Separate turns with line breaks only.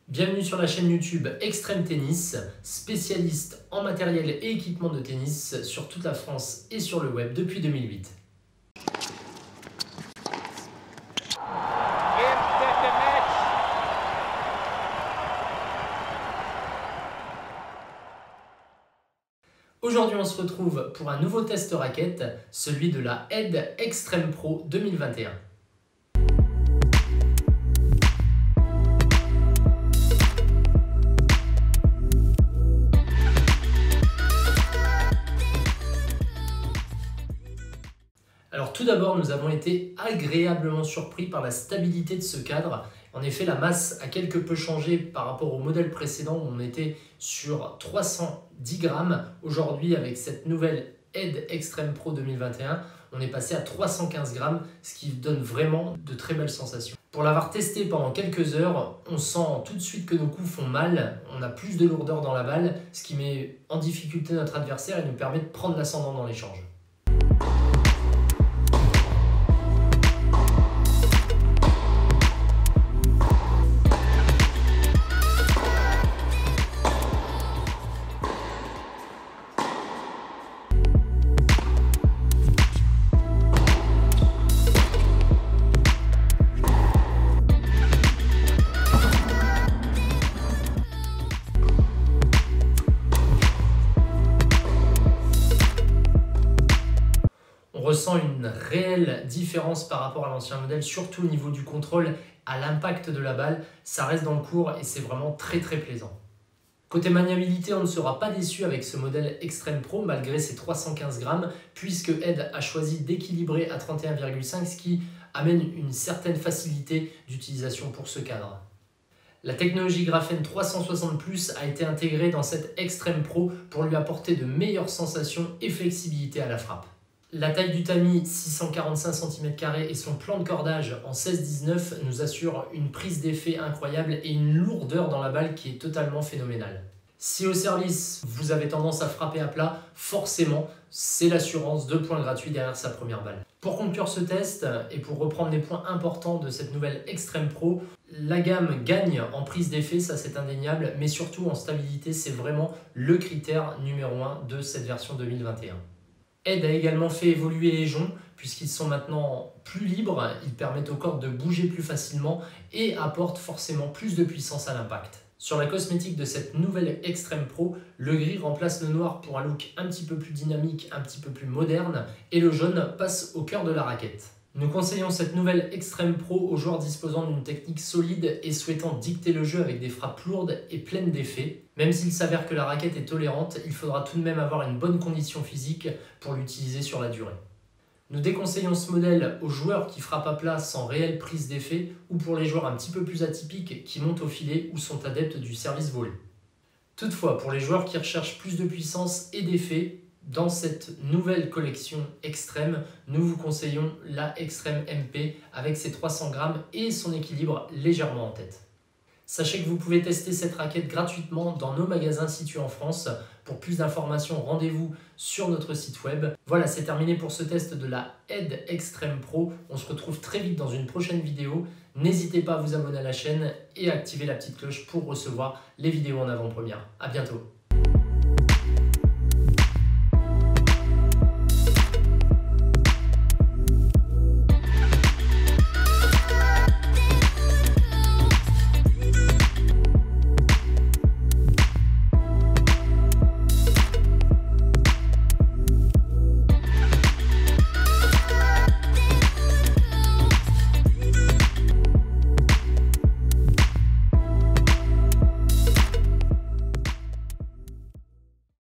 Bienvenue sur la chaîne YouTube Extrême Tennis, spécialiste en matériel et équipement de tennis sur toute la France et sur le web depuis 2008. Aujourd'hui, on se retrouve pour un nouveau test raquette, celui de la Edge Extreme Pro 2021. Alors tout d'abord, nous avons été agréablement surpris par la stabilité de ce cadre. En effet, la masse a quelque peu changé par rapport au modèle précédent où on était sur 310 grammes. Aujourd'hui, avec cette nouvelle Edge Extreme Pro 2021, on est passé à 315 grammes, ce qui donne vraiment de très belles sensations. Pour l'avoir testé pendant quelques heures, on sent tout de suite que nos coups font mal, on a plus de lourdeur dans la balle, ce qui met en difficulté notre adversaire et nous permet de prendre l'ascendant dans l'échange. On ressent une réelle différence par rapport à l'ancien modèle, surtout au niveau du contrôle, à l'impact de la balle. Ça reste dans le court et c'est vraiment très plaisant. Côté maniabilité, on ne sera pas déçu avec ce modèle Extreme Pro malgré ses 315 grammes puisque Edge a choisi d'équilibrer à 31,5, ce qui amène une certaine facilité d'utilisation pour ce cadre. La technologie Graphene 360+ a été intégrée dans cette Extreme Pro pour lui apporter de meilleures sensations et flexibilité à la frappe. La taille du tamis, 645 cm² et son plan de cordage en 16-19 nous assurent une prise d'effet incroyable et une lourdeur dans la balle qui est totalement phénoménale. Si au service, vous avez tendance à frapper à plat, forcément, c'est l'assurance de points gratuits derrière sa première balle. Pour conclure ce test et pour reprendre les points importants de cette nouvelle Extreme Pro, la gamme gagne en prise d'effet, ça c'est indéniable, mais surtout en stabilité, c'est vraiment le critère numéro 1 de cette version 2021. Edge a également fait évoluer les joncs puisqu'ils sont maintenant plus libres, ils permettent aux cordes de bouger plus facilement et apportent forcément plus de puissance à l'impact. Sur la cosmétique de cette nouvelle Extreme Pro, le gris remplace le noir pour un look un petit peu plus dynamique, un petit peu plus moderne et le jaune passe au cœur de la raquette. Nous conseillons cette nouvelle Extreme Pro aux joueurs disposant d'une technique solide et souhaitant dicter le jeu avec des frappes lourdes et pleines d'effets. Même s'il s'avère que la raquette est tolérante, il faudra tout de même avoir une bonne condition physique pour l'utiliser sur la durée. Nous déconseillons ce modèle aux joueurs qui frappent à plat sans réelle prise d'effet ou pour les joueurs un petit peu plus atypiques qui montent au filet ou sont adeptes du service volé. Toutefois, pour les joueurs qui recherchent plus de puissance et d'effet, dans cette nouvelle collection extrême, nous vous conseillons la Extreme MP avec ses 300 grammes et son équilibre légèrement en tête. Sachez que vous pouvez tester cette raquette gratuitement dans nos magasins situés en France. Pour plus d'informations, rendez-vous sur notre site web. Voilà, c'est terminé pour ce test de la Edge Extreme Pro. On se retrouve très vite dans une prochaine vidéo. N'hésitez pas à vous abonner à la chaîne et à activer la petite cloche pour recevoir les vidéos en avant-première. À bientôt.